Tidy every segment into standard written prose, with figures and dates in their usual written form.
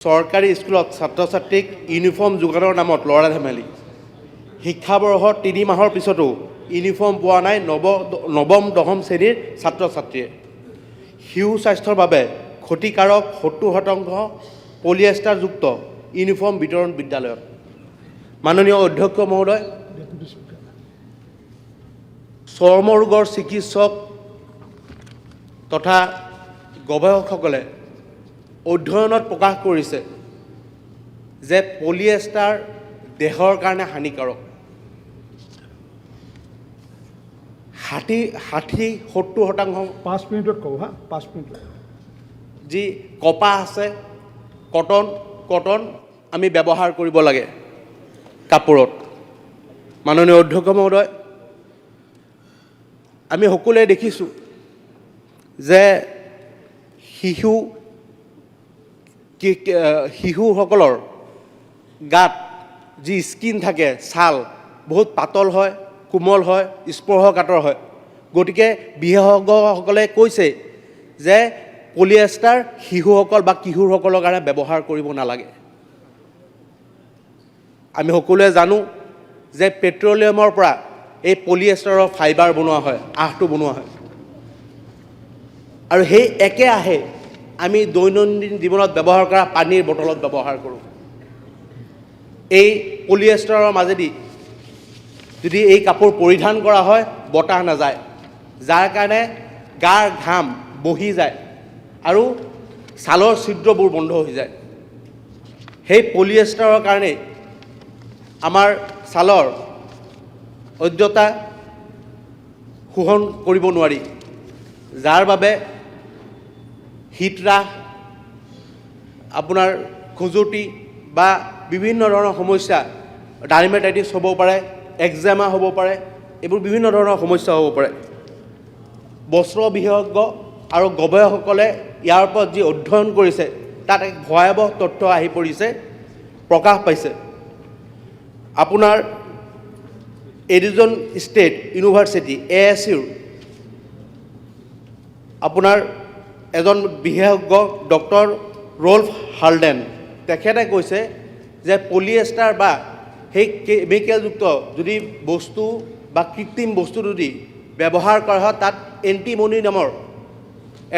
চৰকাৰী স্কুলত ছাত্ৰ ছাত্ৰীক ইউনিফৰ্ম যোগানৰ নামত ল'ৰা ধেমালি। শিক্ষাবৰ্ষৰ 3 মাহৰ পিছতো ইউনিফৰ্ম পোৱা নাই নৱম দশম শ্ৰেণীৰ ছাত্ৰ ছাত্ৰীয়ে। শিশু স্বাস্থ্যৰ বাবে ক্ষতিকাৰক 70% পলিয়েষ্টাৰযুক্ত ইউনিফৰ্ম বিতৰণ বিদ্যালয়ত। মাননীয় অধ্যক্ষ মহোদয়, চৰ্মৰোগৰ চিকিৎসক তথা গৱেষকসকলে অধ্যয়নত প্ৰকাশ কৰিছে যে পলিয়েষ্টাৰ দেহৰ কাৰণে হানিকাৰক। 60-70% 5 মিনিটত কওঁ হা 5 মিনিট যি কপাহ আছে কটন আমি ব্যৱহাৰ কৰিব লাগে কাপোৰত। মাননীয় অধ্যক্ষ মহোদয়, আমি সকলোৱে দেখিছোঁ যে শিশুসকলৰ গাত যি স্কিন থাকে, ছাল বহুত পাতল হয়, কোমল হয়, স্পৰ্শকাতৰ হয়। গতিকে বিশেষজ্ঞসকলে কৈছে যে পলিয়েষ্টাৰ শিশুসকল বা কিশোৰসকলৰ কাৰণে ব্যৱহাৰ কৰিব নালাগে। আমি সকলোৱে জানো যে পেট্ৰলিয়ামৰ পৰা এই পলিয়েষ্টাৰৰ ফাইবাৰ বনোৱা হয়, আঁহটো বনোৱা হয়। আৰু সেই একে আহে আমি দৈনন্দিন জীৱনত ব্যৱহাৰ কৰা পানীৰ বটলত ব্যৱহাৰ কৰোঁ। এই পলিয়েষ্টাৰৰ মাজেদি যদি এই কাপোৰ পৰিধান কৰা হয়, বতাহ নাযায়, যাৰ কাৰণে গাৰ ঘাম বহি যায় আৰু ছালৰ ছিদ্ৰবোৰ বন্ধ হৈ যায়। সেই পলিয়েষ্টাৰৰ কাৰণে আমাৰ ছালৰ অয্যতা শোষণ কৰিব নোৱাৰি, যাৰ বাবে হৃদৰাস, আপোনাৰ খজুৱতি বা বিভিন্ন ধৰণৰ সমস্যা, ডাৰ্মেটাইটিছ হ'ব পাৰে, একজেমা হ'ব পাৰে, এইবোৰ বিভিন্ন ধৰণৰ সমস্যা হ'ব পাৰে। বস্ত্ৰ বিশেষজ্ঞ আৰু গৱেষকসকলে ইয়াৰ ওপৰত যি অধ্যয়ন কৰিছে তাত এক ভয়াৱহ তথ্য আহি পৰিছে, প্ৰকাশ পাইছে। আপোনাৰ এৰিজন ষ্টেট ইউনিভাৰ্চিটি ASUৰ আপোনাৰ এজন বিশেষজ্ঞ ডক্টৰ ৰল্ফ হালডেন, তেখেতে কৈছে যে পলিয়েষ্টাৰ বা সেই কেমিকেলযুক্ত যদি বস্তু বা কৃত্ৰিম বস্তু যদি ব্যৱহাৰ কৰা হয়, তাত এণ্টিমনি নামৰ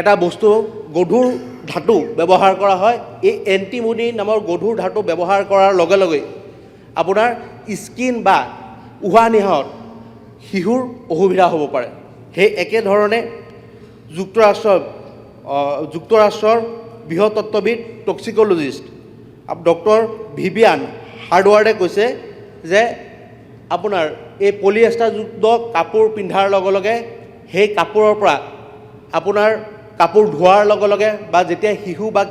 এটা বস্তু গধুৰ ধাতু ব্যৱহাৰ কৰা হয়। এই এণ্টিমনি নামৰ গধুৰ ধাতু ব্যৱহাৰ কৰাৰ লগে লগে আপোনাৰ স্কিন বা উশাহ নিশাহত শিশুৰ অসুবিধা হ'ব পাৰে। সেই একেধৰণে যুক্তৰাষ্ট্ৰৰ বৃহতত্ত্ববিদ টক্সিক'লজিষ্ট ডক্টৰ ভিভিয়ান হাৰ্ডৱাৰ্ডে কৈছে যে আপোনাৰ এই পলিয়েষ্টাৰযুক্ত কাপোৰ পিন্ধাৰ লগে লগে সেই কাপোৰৰ পৰা আপোনাৰ কাপোৰ ধোৱাৰ লগে লগে বা যেতিয়া শিশু বা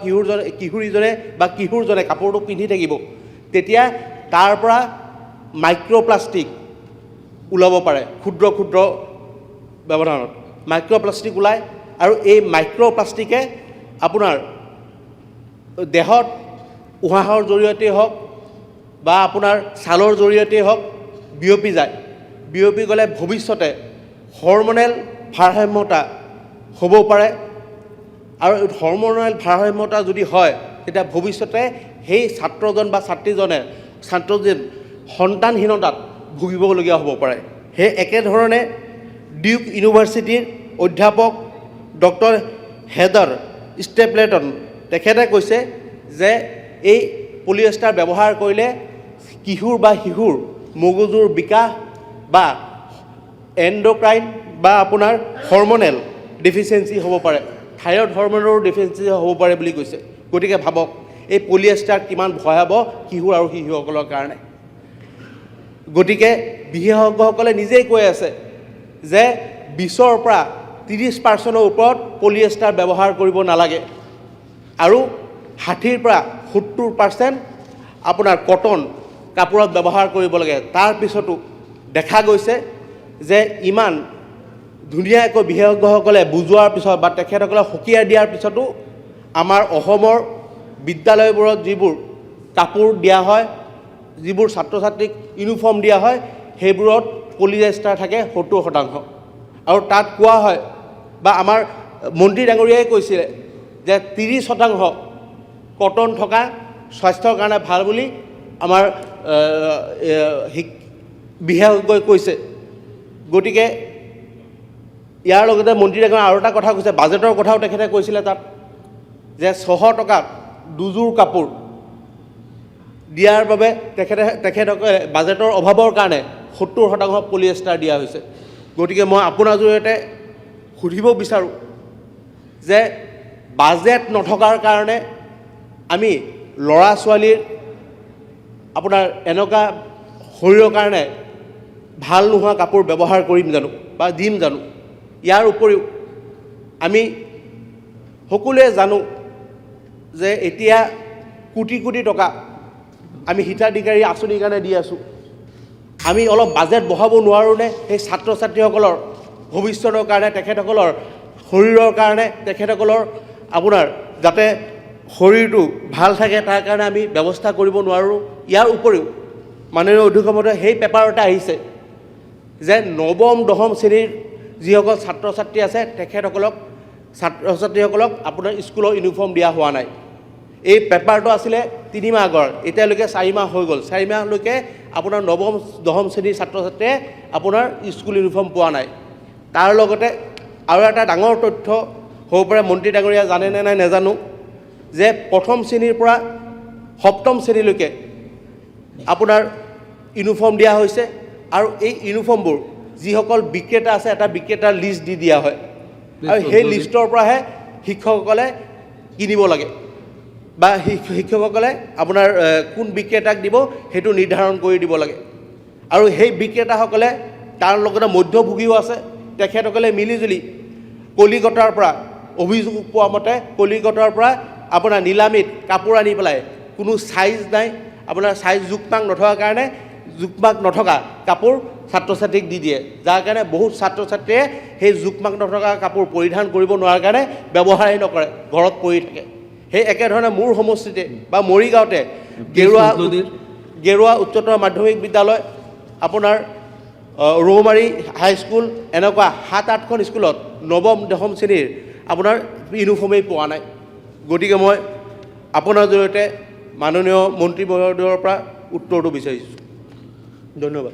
কিশোৰজনে কাপোৰটো পিন্ধি থাকিব, তেতিয়া তাৰ পৰা মাইক্ৰ'প্লাষ্টিক ওলাব পাৰে। ক্ষুদ্ৰ ব্যৱধানত মাইক্ৰ'প্লাষ্টিক ওলায় আৰু এই মাইক্ৰ'প্লাষ্টিকে আপোনাৰ দেহত উশাহৰ জৰিয়তেই হওক বা আপোনাৰ ছালৰ জৰিয়তেই হওক বিয়পি যায়। বিয়পি গ'লে ভৱিষ্যতে হৰম'নেল ভাৰসাম্যতা হ'ব পাৰে, আৰু হৰম'নেল ভাৰসাম্যতা যদি হয়, তেতিয়া ভৱিষ্যতে সেই ছাত্ৰজন বা ছাত্ৰীজন সন্তানহীনতাত ভুগিবলগীয়া হ'ব পাৰে। সেই একেধৰণে ডিউক ইউনিভাৰ্চিটিৰ অধ্যাপক ডক্টৰ হেডাৰ ষ্টেপলেটন, তেখেতে কৈছে যে এই পলিয়েষ্টাৰ ব্যৱহাৰ কৰিলে কিশোৰ বা শিশুৰ মগজুৰ বিকাশ বা এণ্ডক্ৰাইন বা আপোনাৰ হৰম'নেল ডেফিচিয়েঞ্চি হ'ব পাৰে, থাইৰয়ড হৰম'নৰ ডেফিচিয়েঞ্চি হ'ব পাৰে বুলি কৈছে। গতিকে ভাবক এই পলিয়েষ্টাৰ কিমান ভয়াৱহ শিশু আৰু শিশুসকলৰ কাৰণে। গতিকে বিশেষজ্ঞসকলে নিজেই কৈ আছে যে 20ৰ পৰা 30% ওপৰত পলিয়েষ্টাৰ ব্যৱহাৰ কৰিব নালাগে আৰু 60ৰ পৰা 70% আপোনাৰ কটন কাপোৰত ব্যৱহাৰ কৰিব লাগে। তাৰ পিছতো দেখা গৈছে যে ইমান ধুনীয়াকৈ বিশেষজ্ঞসকলে বুজোৱাৰ পিছত বা তেখেতসকলে সকীয়াই দিয়াৰ পিছতো আমাৰ অসমৰ বিদ্যালয়বোৰত যিবোৰ কাপোৰ দিয়া হয়, যিবোৰ ছাত্ৰ ছাত্ৰীক ইউনিফৰ্ম দিয়া হয়, সেইবোৰত পলিয়েষ্টাৰ থাকে 70%। আৰু তাত কোৱা হয় বা আমাৰ মন্ত্ৰী ডাঙৰীয়াই কৈছিলে যে 30% কটন থকা স্বাস্থ্যৰ কাৰণে ভাল বুলি আমাৰ বিশেষজ্ঞই কৈছে। গতিকে ইয়াৰ লগতে মন্ত্ৰীগৰাকীয়ে আৰু এটা কথা কৈছে, বাজেটৰ কথাও তেখেতে কৈছিলে তাত, যে 600 টকাত দুযোৰ কাপোৰ দিয়াৰ বাবে তেখেতসকলে বাজেটৰ অভাৱৰ কাৰণে 70% পলিয়েষ্টাৰ দিয়া হৈছে। গতিকে মই আপোনাৰ জৰিয়তে সুধিব বিচাৰোঁ যে বাজেট নথকাৰ কাৰণে আমি ল'ৰা ছোৱালীৰ আপোনাৰ এনেকুৱা শৰীৰৰ কাৰণে ভাল নোহোৱা কাপোৰ ব্যৱহাৰ কৰিম জানো বা দিম জানো? ইয়াৰ উপৰিও আমি সকলোৱে জানো যে এতিয়া কোটি কোটি টকা আমি হিতাধিকাৰী আঁচনিৰ কাৰণে দি আছোঁ। আমি অলপ বাজেট বঢ়াব নোৱাৰোঁনে সেই ছাত্ৰ ছাত্ৰীসকলৰ ভৱিষ্যতৰ কাৰণে, তেখেতসকলৰ শৰীৰৰ কাৰণে, তেখেতসকলৰ আপোনাৰ যাতে শৰীৰটো ভাল থাকে তাৰ কাৰণে আমি ব্যৱস্থা কৰিব নোৱাৰোঁ? ইয়াৰ উপৰিও মাননীয় অধ্যক্ষ মহোদয়, সেই পেপাৰতে আহিছে যে নৱম দশম শ্ৰেণীৰ যিসকল ছাত্ৰ ছাত্ৰী আছে তেখেতসকলক ছাত্ৰ ছাত্ৰীসকলক আপোনাৰ স্কুলৰ ইউনিফৰ্ম দিয়া হোৱা নাই। এই পেপাৰটো আছিলে 3 মাহ আগৰ, এতিয়ালৈকে 4 মাহ হৈ গ'ল। 4 মাহলৈকে আপোনাৰ নৱম দশম শ্ৰেণীৰ ছাত্ৰ ছাত্ৰীয়ে আপোনাৰ স্কুল ইউনিফৰ্ম পোৱা নাই। তাৰ লগতে আৰু এটা ডাঙৰ তথ্য হ'ব পাৰে, মন্ত্ৰী ডাঙৰীয়া জানে নে নাই নাজানো, যে প্ৰথম শ্ৰেণীৰ পৰা সপ্তম শ্ৰেণীলৈকে আপোনাৰ ইউনিফৰ্ম দিয়া হৈছে আৰু এই ইউনিফৰ্মবোৰ যিসকল বিক্ৰেতা আছে এটা বিক্ৰেতাৰ লিষ্ট দি দিয়া হয় আৰু সেই লিষ্টৰ পৰাহে শিক্ষকসকলে কিনিব লাগে বা শিক্ষকসকলে আপোনাৰ কোন বিক্ৰেতাক দিব সেইটো নিৰ্ধাৰণ কৰি দিব লাগে। আৰু সেই বিক্ৰেতাসকলে তাৰ লগতে মধ্যভোগীও আছে, তেখেতসকলে মিলিজুলি কলিকতাৰ পৰা অভিযোগ পোৱা মতে কলিকতাৰ পৰা আপোনাৰ নিলামীত কাপোৰ আনি পেলাই কোনো চাইজ নাই, আপোনাৰ চাইজ জোখ-মাখ নথকাৰ কাৰণে জোখ-মাখ নথকা কাপোৰ ছাত্ৰ ছাত্ৰীক দি দিয়ে, যাৰ কাৰণে বহুত ছাত্ৰ ছাত্ৰীয়ে সেই জোখ-মাখ নথকা কাপোৰ পৰিধান কৰিব নোৱাৰাৰ কাৰণে ব্যৱহাৰেই নকৰে, ঘৰত পৰি থাকে। সেই একেধৰণে মোৰ সমষ্টিতে বা মৰিগাঁৱতে গেৰুৱা উচ্চতৰ মাধ্যমিক বিদ্যালয়, আপোনাৰ ৰৌমাৰী হাইস্কুল, এনেকুৱা 7-8খন স্কুলত নৱম দশম শ্ৰেণীৰ আপোনাৰ ইউনিফৰ্মেই পোৱা নাই। গতিকে মই আপোনাৰ জৰিয়তে মাননীয় মন্ত্ৰী মহোদয়ৰ পৰা উত্তৰটো বিচাৰিছোঁ। ধন্যবাদ।